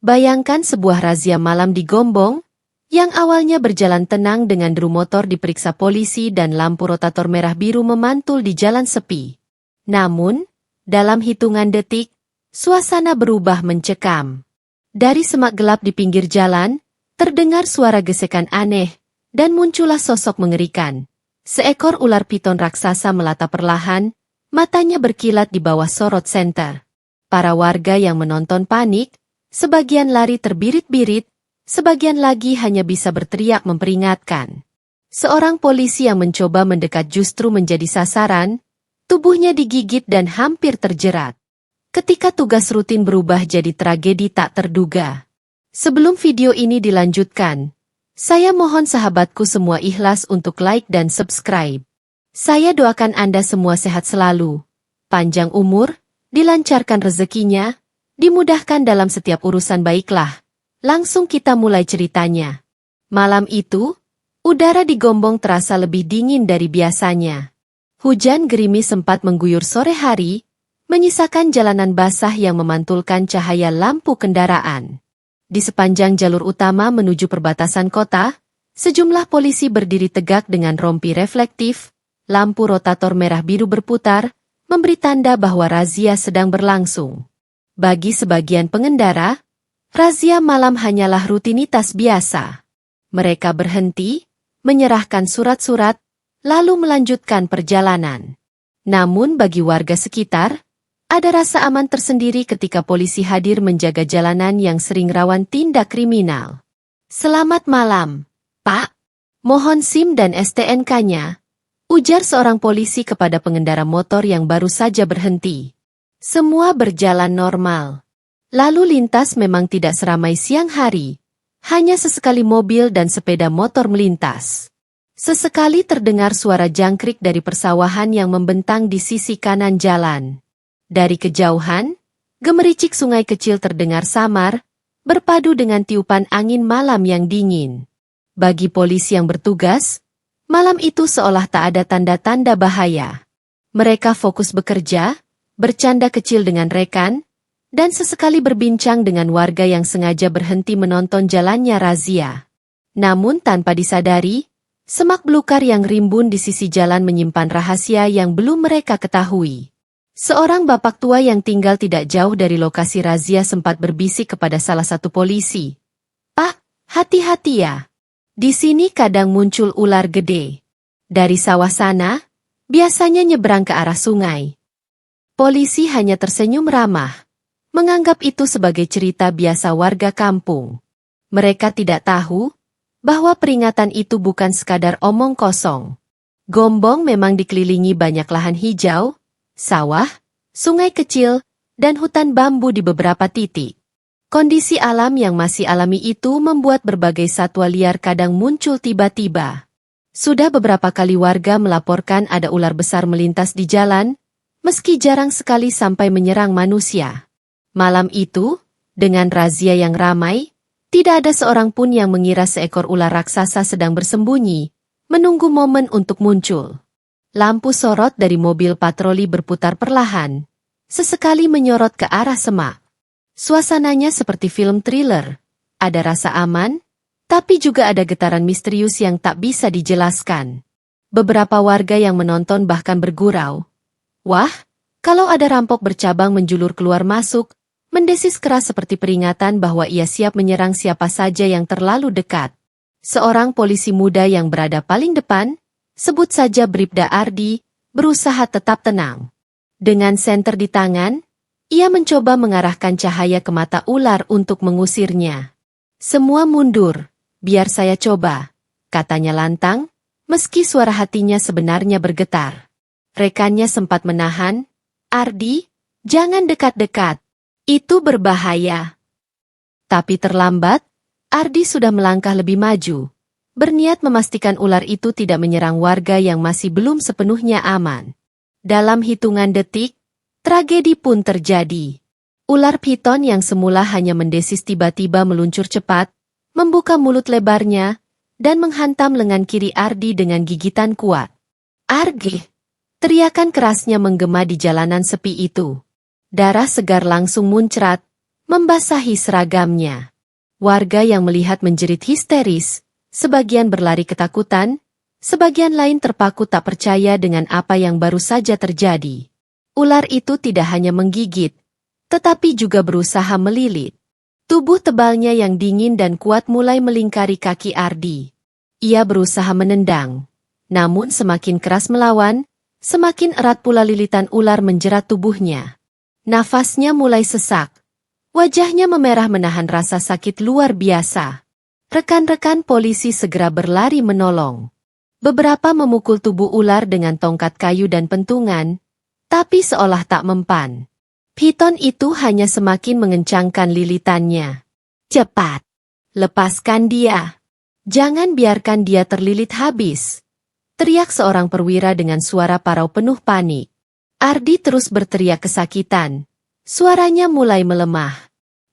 Bayangkan sebuah razia malam di Gombong, yang awalnya berjalan tenang dengan deru motor diperiksa polisi dan lampu rotator merah biru memantul di jalan sepi. Namun, dalam hitungan detik, suasana berubah mencekam. Dari semak gelap di pinggir jalan, terdengar suara gesekan aneh, dan muncullah sosok mengerikan. Seekor ular piton raksasa melata perlahan, matanya berkilat di bawah sorot senter. Para warga yang menonton panik, sebagian lari terbirit-birit, sebagian lagi hanya bisa berteriak memperingatkan. Seorang polisi yang mencoba mendekat justru menjadi sasaran, tubuhnya digigit dan hampir terjerat. Ketika tugas rutin berubah jadi tragedi tak terduga. Sebelum video ini dilanjutkan, saya mohon sahabatku semua ikhlas untuk like dan subscribe. Saya doakan Anda semua sehat selalu, panjang umur, dilancarkan rezekinya, dimudahkan dalam setiap urusan baiklah. Langsung kita mulai ceritanya. Malam itu, udara di Gombong terasa lebih dingin dari biasanya. Hujan gerimis sempat mengguyur sore hari, menyisakan jalanan basah yang memantulkan cahaya lampu kendaraan. Di sepanjang jalur utama menuju perbatasan kota, sejumlah polisi berdiri tegak dengan rompi reflektif, lampu rotator merah biru berputar, memberi tanda bahwa razia sedang berlangsung. Bagi sebagian pengendara, razia malam hanyalah rutinitas biasa. Mereka berhenti, menyerahkan surat-surat, lalu melanjutkan perjalanan. Namun bagi warga sekitar, ada rasa aman tersendiri ketika polisi hadir menjaga jalanan yang sering rawan tindak kriminal. "Selamat malam, Pak. Mohon SIM dan STNK-nya," ujar seorang polisi kepada pengendara motor yang baru saja berhenti. Semua berjalan normal. Lalu lintas memang tidak seramai siang hari. Hanya sesekali mobil dan sepeda motor melintas. Sesekali terdengar suara jangkrik dari persawahan yang membentang di sisi kanan jalan. Dari kejauhan, gemericik sungai kecil terdengar samar, berpadu dengan tiupan angin malam yang dingin. Bagi polisi yang bertugas, malam itu seolah tak ada tanda-tanda bahaya. Mereka fokus bekerja, bercanda kecil dengan rekan, dan sesekali berbincang dengan warga yang sengaja berhenti menonton jalannya razia. Namun tanpa disadari, semak belukar yang rimbun di sisi jalan menyimpan rahasia yang belum mereka ketahui. Seorang bapak tua yang tinggal tidak jauh dari lokasi razia sempat berbisik kepada salah satu polisi. "Pak, hati-hati ya. Di sini kadang muncul ular gede. Dari sawah sana, biasanya nyebrang ke arah sungai." Polisi hanya tersenyum ramah, menganggap itu sebagai cerita biasa warga kampung. Mereka tidak tahu bahwa peringatan itu bukan sekadar omong kosong. Gombong memang dikelilingi banyak lahan hijau, sawah, sungai kecil, dan hutan bambu di beberapa titik. Kondisi alam yang masih alami itu membuat berbagai satwa liar kadang muncul tiba-tiba. Sudah beberapa kali warga melaporkan ada ular besar melintas di jalan, meski jarang sekali sampai menyerang manusia. Malam itu, dengan razia yang ramai, tidak ada seorang pun yang mengira seekor ular raksasa sedang bersembunyi, menunggu momen untuk muncul. Lampu sorot dari mobil patroli berputar perlahan, sesekali menyorot ke arah semak. Suasananya seperti film thriller, ada rasa aman, tapi juga ada getaran misterius yang tak bisa dijelaskan. Beberapa warga yang menonton bahkan bergurau. "Wah, kalau ada rampok bercabang menjulur keluar masuk," mendesis keras seperti peringatan bahwa ia siap menyerang siapa saja yang terlalu dekat. Seorang polisi muda yang berada paling depan, sebut saja Bribda Ardi, berusaha tetap tenang. Dengan senter di tangan, ia mencoba mengarahkan cahaya ke mata ular untuk mengusirnya. "Semua mundur, biar saya coba," katanya lantang, meski suara hatinya sebenarnya bergetar. Rekannya sempat menahan, "Ardi, jangan dekat-dekat. Itu berbahaya." Tapi terlambat, Ardi sudah melangkah lebih maju, berniat memastikan ular itu tidak menyerang warga yang masih belum sepenuhnya aman. Dalam hitungan detik, tragedi pun terjadi. Ular piton yang semula hanya mendesis tiba-tiba meluncur cepat, membuka mulut lebarnya, dan menghantam lengan kiri Ardi dengan gigitan kuat. "Arge!" Teriakan kerasnya menggema di jalanan sepi itu. Darah segar langsung muncrat, membasahi seragamnya. Warga yang melihat menjerit histeris, sebagian berlari ketakutan, sebagian lain terpaku tak percaya dengan apa yang baru saja terjadi. Ular itu tidak hanya menggigit, tetapi juga berusaha melilit. Tubuh tebalnya yang dingin dan kuat mulai melingkari kaki Ardi. Ia berusaha menendang, namun semakin keras melawan, semakin erat pula lilitan ular menjerat tubuhnya. Nafasnya mulai sesak. Wajahnya memerah menahan rasa sakit luar biasa. Rekan-rekan polisi segera berlari menolong. Beberapa memukul tubuh ular dengan tongkat kayu dan pentungan, tapi seolah tak mempan. Piton itu hanya semakin mengencangkan lilitannya. Cepat! Lepaskan dia! Jangan biarkan dia terlilit habis! Teriak seorang perwira dengan suara parau penuh panik. Ardi terus berteriak kesakitan. Suaranya mulai melemah.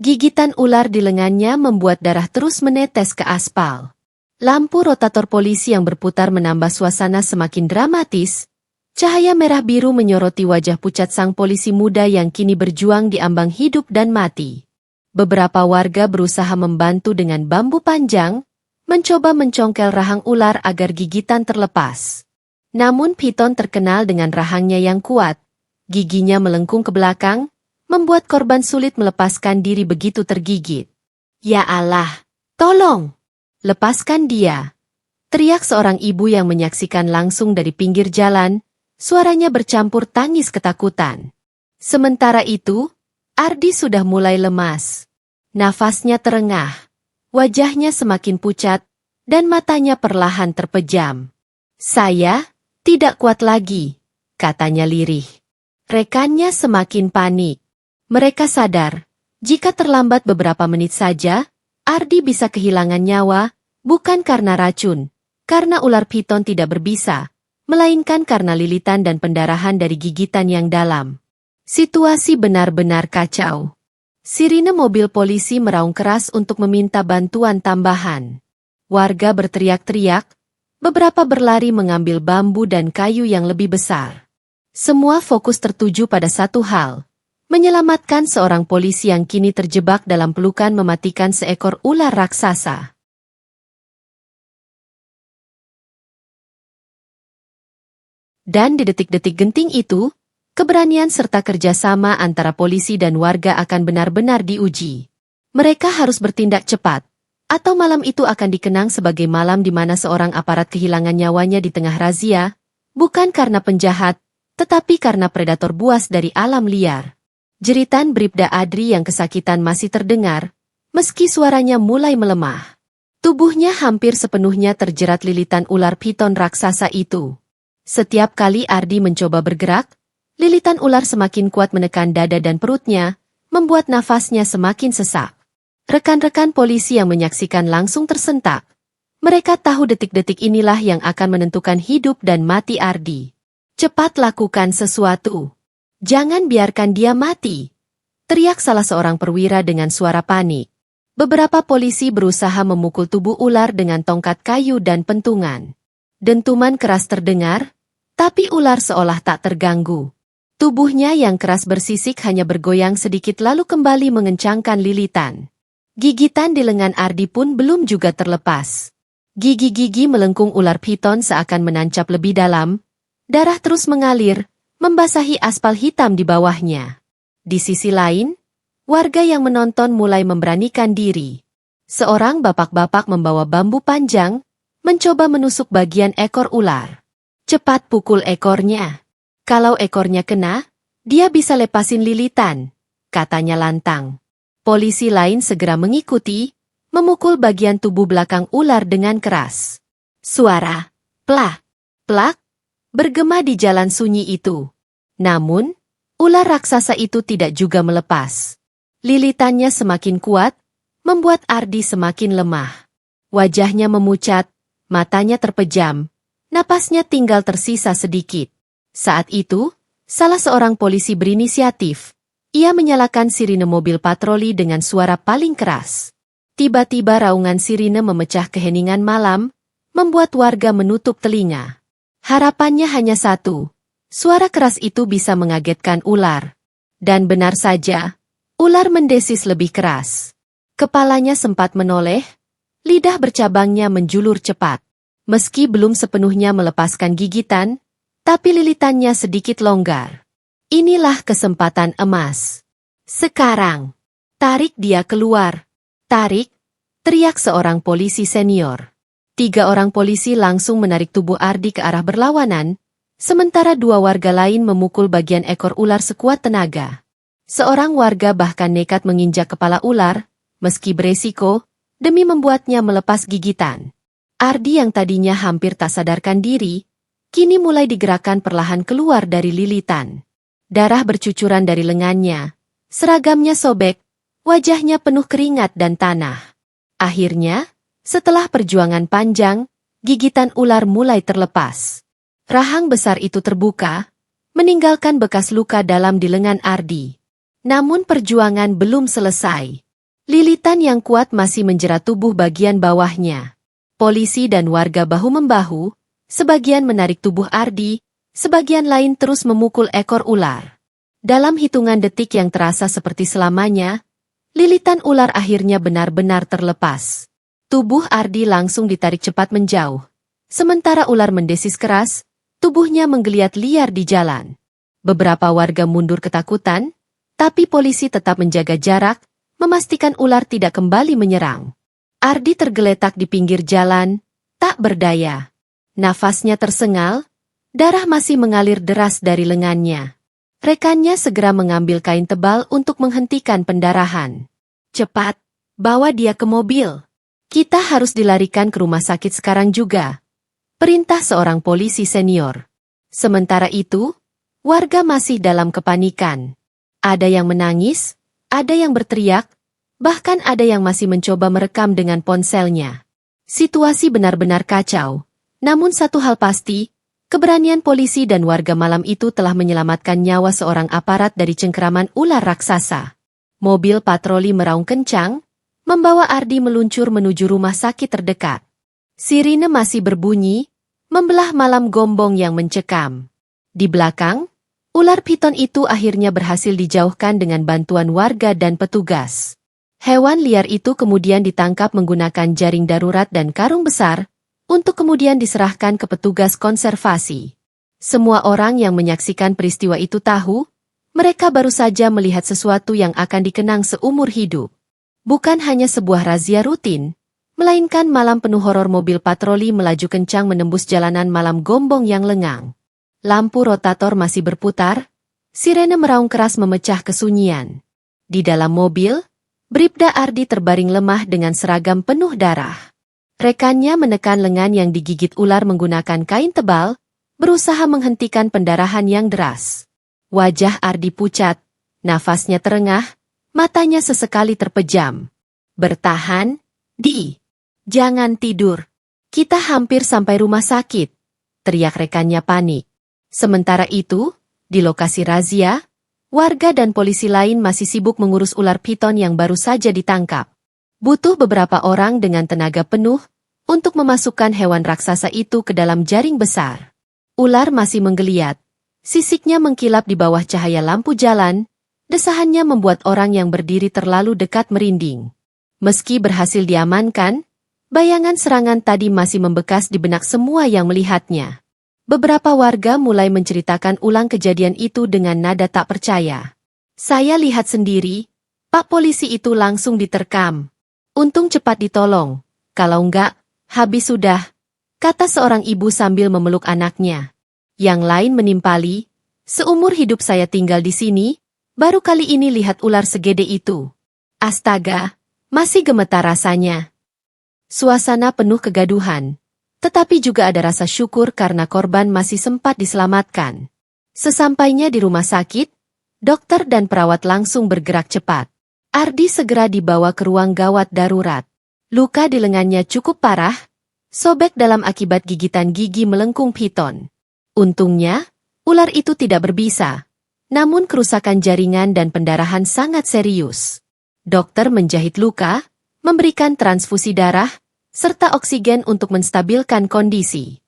Gigitan ular di lengannya membuat darah terus menetes ke aspal. Lampu rotator polisi yang berputar menambah suasana semakin dramatis. Cahaya merah biru menyoroti wajah pucat sang polisi muda yang kini berjuang di ambang hidup dan mati. Beberapa warga berusaha membantu dengan bambu panjang, mencoba mencongkel rahang ular agar gigitan terlepas. Namun Piton terkenal dengan rahangnya yang kuat. Giginya melengkung ke belakang, membuat korban sulit melepaskan diri begitu tergigit. Ya Allah, tolong! Lepaskan dia! Teriak seorang ibu yang menyaksikan langsung dari pinggir jalan, suaranya bercampur tangis ketakutan. Sementara itu, Ardi sudah mulai lemas. Nafasnya terengah, wajahnya semakin pucat, dan matanya perlahan terpejam. Saya tidak kuat lagi, katanya lirih. Rekannya semakin panik. Mereka sadar, jika terlambat beberapa menit saja, Ardi bisa kehilangan nyawa, bukan karena racun, karena ular piton tidak berbisa, melainkan karena lilitan dan pendarahan dari gigitan yang dalam. Situasi benar-benar kacau. Sirine mobil polisi meraung keras untuk meminta bantuan tambahan. Warga berteriak-teriak, beberapa berlari mengambil bambu dan kayu yang lebih besar. Semua fokus tertuju pada satu hal, menyelamatkan seorang polisi yang kini terjebak dalam pelukan mematikan seekor ular raksasa. Dan di detik-detik genting itu, keberanian serta kerjasama antara polisi dan warga akan benar-benar diuji. Mereka harus bertindak cepat, atau malam itu akan dikenang sebagai malam di mana seorang aparat kehilangan nyawanya di tengah razia, bukan karena penjahat, tetapi karena predator buas dari alam liar. Jeritan Bribda Adri yang kesakitan masih terdengar, meski suaranya mulai melemah. Tubuhnya hampir sepenuhnya terjerat lilitan ular piton raksasa itu. Setiap kali Ardi mencoba bergerak, lilitan ular semakin kuat menekan dada dan perutnya, membuat nafasnya semakin sesak. Rekan-rekan polisi yang menyaksikan langsung tersentak. Mereka tahu detik-detik inilah yang akan menentukan hidup dan mati Ardi. Cepat lakukan sesuatu. Jangan biarkan dia mati. Teriak salah seorang perwira dengan suara panik. Beberapa polisi berusaha memukul tubuh ular dengan tongkat kayu dan pentungan. Dentuman keras terdengar, tapi ular seolah tak terganggu. Tubuhnya yang keras bersisik hanya bergoyang sedikit lalu kembali mengencangkan lilitan. Gigitan di lengan Ardi pun belum juga terlepas. Gigi-gigi melengkung ular piton seakan menancap lebih dalam. Darah terus mengalir, membasahi aspal hitam di bawahnya. Di sisi lain, warga yang menonton mulai memberanikan diri. Seorang bapak-bapak membawa bambu panjang, mencoba menusuk bagian ekor ular. Cepat pukul ekornya. Kalau ekornya kena, dia bisa lepasin lilitan, katanya lantang. Polisi lain segera mengikuti, memukul bagian tubuh belakang ular dengan keras. Suara, plak, plak, bergema di jalan sunyi itu. Namun, ular raksasa itu tidak juga melepas. Lilitannya semakin kuat, membuat Ardi semakin lemah. Wajahnya memucat, matanya terpejam, napasnya tinggal tersisa sedikit. Saat itu, salah seorang polisi berinisiatif. Ia menyalakan sirine mobil patroli dengan suara paling keras. Tiba-tiba raungan sirine memecah keheningan malam, membuat warga menutup telinga. Harapannya hanya satu, suara keras itu bisa mengagetkan ular. Dan benar saja, Ular mendesis lebih keras. Kepalanya sempat menoleh, lidah bercabangnya menjulur cepat. Meski belum sepenuhnya melepaskan gigitan, tapi lilitannya sedikit longgar. Inilah kesempatan emas. Sekarang, tarik dia keluar. Tarik, teriak seorang polisi senior. 3 orang polisi langsung menarik tubuh Ardi ke arah berlawanan, sementara 2 warga lain memukul bagian ekor ular sekuat tenaga. Seorang warga bahkan nekat menginjak kepala ular, meski beresiko, demi membuatnya melepas gigitan. Ardi yang tadinya hampir tak sadarkan diri, kini mulai digerakkan perlahan keluar dari lilitan. Darah bercucuran dari lengannya, seragamnya sobek, wajahnya penuh keringat dan tanah. Akhirnya, setelah perjuangan panjang, gigitan ular mulai terlepas. Rahang besar itu terbuka, meninggalkan bekas luka dalam di lengan Ardi. Namun perjuangan belum selesai. Lilitan yang kuat masih menjerat tubuh bagian bawahnya. Polisi dan warga bahu-membahu, sebagian menarik tubuh Ardi, sebagian lain terus memukul ekor ular. Dalam hitungan detik yang terasa seperti selamanya, lilitan ular akhirnya benar-benar terlepas. Tubuh Ardi langsung ditarik cepat menjauh. Sementara ular mendesis keras, tubuhnya menggeliat liar di jalan. Beberapa warga mundur ketakutan, tapi polisi tetap menjaga jarak, memastikan ular tidak kembali menyerang. Ardi tergeletak di pinggir jalan, tak berdaya. Nafasnya tersengal, darah masih mengalir deras dari lengannya. Rekannya segera mengambil kain tebal untuk menghentikan pendarahan. Cepat, bawa dia ke mobil. Kita harus dilarikan ke rumah sakit sekarang juga. Perintah seorang polisi senior. Sementara itu, warga masih dalam kepanikan. Ada yang menangis, ada yang berteriak, bahkan ada yang masih mencoba merekam dengan ponselnya. Situasi benar-benar kacau. Namun satu hal pasti, keberanian polisi dan warga malam itu telah menyelamatkan nyawa seorang aparat dari cengkeraman ular raksasa. Mobil patroli meraung kencang, membawa Ardi meluncur menuju rumah sakit terdekat. Sirine masih berbunyi, membelah malam Gombong yang mencekam. Di belakang, ular piton itu akhirnya berhasil dijauhkan dengan bantuan warga dan petugas. Hewan liar itu kemudian ditangkap menggunakan jaring darurat dan karung besar, untuk kemudian diserahkan ke petugas konservasi. Semua orang yang menyaksikan peristiwa itu tahu, mereka baru saja melihat sesuatu yang akan dikenang seumur hidup. Bukan hanya sebuah razia rutin, melainkan malam penuh horor mobil patroli melaju kencang menembus jalanan malam Gombong yang lengang. Lampu rotator masih berputar, sirene meraung keras memecah kesunyian. Di dalam mobil, Bribda Ardi terbaring lemah dengan seragam penuh darah. Rekannya menekan lengan yang digigit ular menggunakan kain tebal, berusaha menghentikan pendarahan yang deras. Wajah Ardi pucat, nafasnya terengah, matanya sesekali terpejam. Bertahan, Di. Jangan tidur. Kita hampir sampai rumah sakit, teriak rekannya panik. Sementara itu, di lokasi razia, warga dan polisi lain masih sibuk mengurus ular piton yang baru saja ditangkap. Butuh beberapa orang dengan tenaga penuh untuk memasukkan hewan raksasa itu ke dalam jaring besar. Ular masih menggeliat, sisiknya mengkilap di bawah cahaya lampu jalan, desahannya membuat orang yang berdiri terlalu dekat merinding. Meski berhasil diamankan, bayangan serangan tadi masih membekas di benak semua yang melihatnya. Beberapa warga mulai menceritakan ulang kejadian itu dengan nada tak percaya. Saya lihat sendiri, Pak Polisi itu langsung diterkam. Untung cepat ditolong, kalau enggak, habis sudah, kata seorang ibu sambil memeluk anaknya. Yang lain menimpali, seumur hidup saya tinggal di sini, baru kali ini lihat ular segede itu. Astaga, masih gemetar rasanya. Suasana penuh kegaduhan. Tetapi juga ada rasa syukur karena korban masih sempat diselamatkan. Sesampainya di rumah sakit, dokter dan perawat langsung bergerak cepat. Ardi segera dibawa ke ruang gawat darurat. Luka di lengannya cukup parah, sobek dalam akibat gigitan gigi melengkung piton. Untungnya, ular itu tidak berbisa. Namun kerusakan jaringan dan pendarahan sangat serius. Dokter menjahit luka, memberikan transfusi darah, serta oksigen untuk menstabilkan kondisi.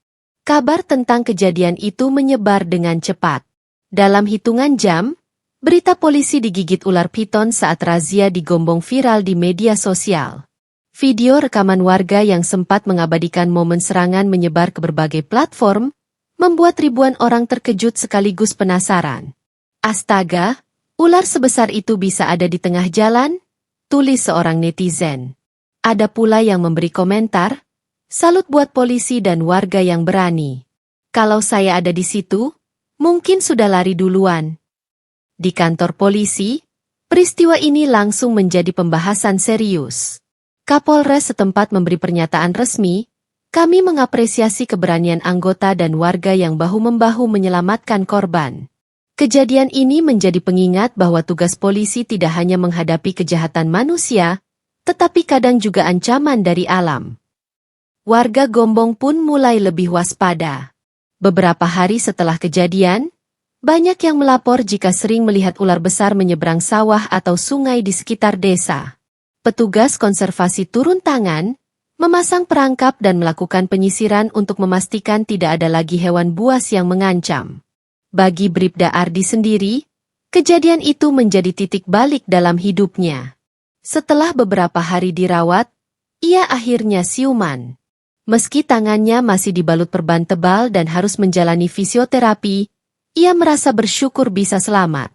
Kabar tentang kejadian itu menyebar dengan cepat. Dalam hitungan jam, Berita polisi digigit ular piton saat razia di Gombong viral di media sosial. Video rekaman warga yang sempat mengabadikan momen serangan menyebar ke berbagai platform, membuat ribuan orang terkejut sekaligus penasaran. Astaga, ular sebesar itu bisa ada di tengah jalan? Tulis seorang netizen. Ada pula yang memberi komentar, salut buat polisi dan warga yang berani. Kalau saya ada di situ, mungkin sudah lari duluan. Di kantor polisi, peristiwa ini langsung menjadi pembahasan serius. Kapolres setempat memberi pernyataan resmi, kami mengapresiasi keberanian anggota dan warga yang bahu-membahu menyelamatkan korban. Kejadian ini menjadi pengingat bahwa tugas polisi tidak hanya menghadapi kejahatan manusia, tetapi kadang juga ancaman dari alam. Warga Gombong pun mulai lebih waspada. Beberapa hari setelah kejadian, banyak yang melapor jika sering melihat ular besar menyeberang sawah atau sungai di sekitar desa. Petugas konservasi turun tangan, memasang perangkap dan melakukan penyisiran untuk memastikan tidak ada lagi hewan buas yang mengancam. Bagi Bribda Ardi sendiri, kejadian itu menjadi titik balik dalam hidupnya. Setelah beberapa hari dirawat, ia akhirnya siuman. Meski tangannya masih dibalut perban tebal dan harus menjalani fisioterapi, ia merasa bersyukur bisa selamat.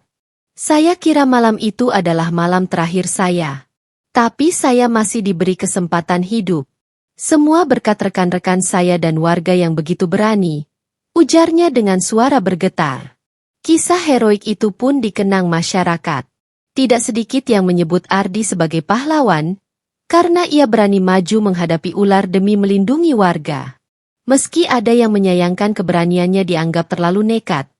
Saya kira malam itu adalah malam terakhir saya. Tapi saya masih diberi kesempatan hidup. Semua berkat rekan-rekan saya dan warga yang begitu berani, ujarnya dengan suara bergetar. Kisah heroik itu pun dikenang masyarakat. Tidak sedikit yang menyebut Ardi sebagai pahlawan, karena ia berani maju menghadapi ular demi melindungi warga. Meski ada yang menyayangkan keberaniannya dianggap terlalu nekat,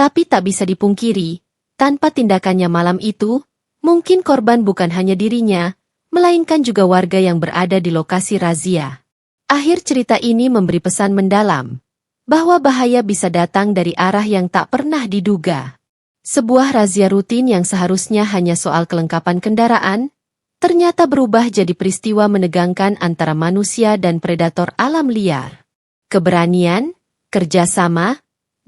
tapi tak bisa dipungkiri, tanpa tindakannya malam itu, mungkin korban bukan hanya dirinya, melainkan juga warga yang berada di lokasi razia. Akhir cerita ini memberi pesan mendalam, bahwa bahaya bisa datang dari arah yang tak pernah diduga. Sebuah razia rutin yang seharusnya hanya soal kelengkapan kendaraan, ternyata berubah jadi peristiwa menegangkan antara manusia dan predator alam liar. Keberanian, kerjasama,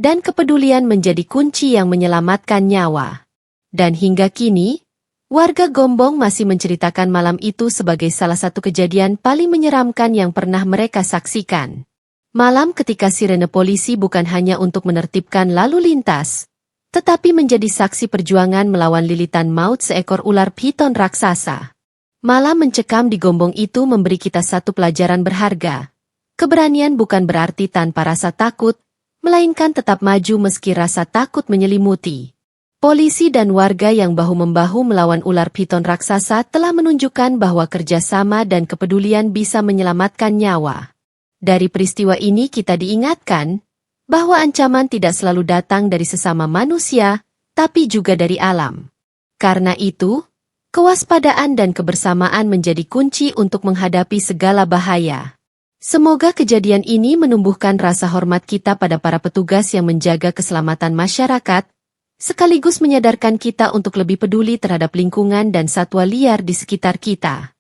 dan kepedulian menjadi kunci yang menyelamatkan nyawa. Dan hingga kini, warga Gombong masih menceritakan malam itu sebagai salah satu kejadian paling menyeramkan yang pernah mereka saksikan. Malam ketika sirene polisi bukan hanya untuk menertibkan lalu lintas, tetapi menjadi saksi perjuangan melawan lilitan maut seekor ular piton raksasa. Malam mencekam di Gombong itu memberi kita satu pelajaran berharga. Keberanian bukan berarti tanpa rasa takut, melainkan tetap maju meski rasa takut menyelimuti. Polisi dan warga yang bahu-membahu melawan ular piton raksasa telah menunjukkan bahwa kerjasama dan kepedulian bisa menyelamatkan nyawa. Dari peristiwa ini kita diingatkan bahwa ancaman tidak selalu datang dari sesama manusia, tapi juga dari alam. Karena itu, kewaspadaan dan kebersamaan menjadi kunci untuk menghadapi segala bahaya. Semoga kejadian ini menumbuhkan rasa hormat kita pada para petugas yang menjaga keselamatan masyarakat, sekaligus menyadarkan kita untuk lebih peduli terhadap lingkungan dan satwa liar di sekitar kita.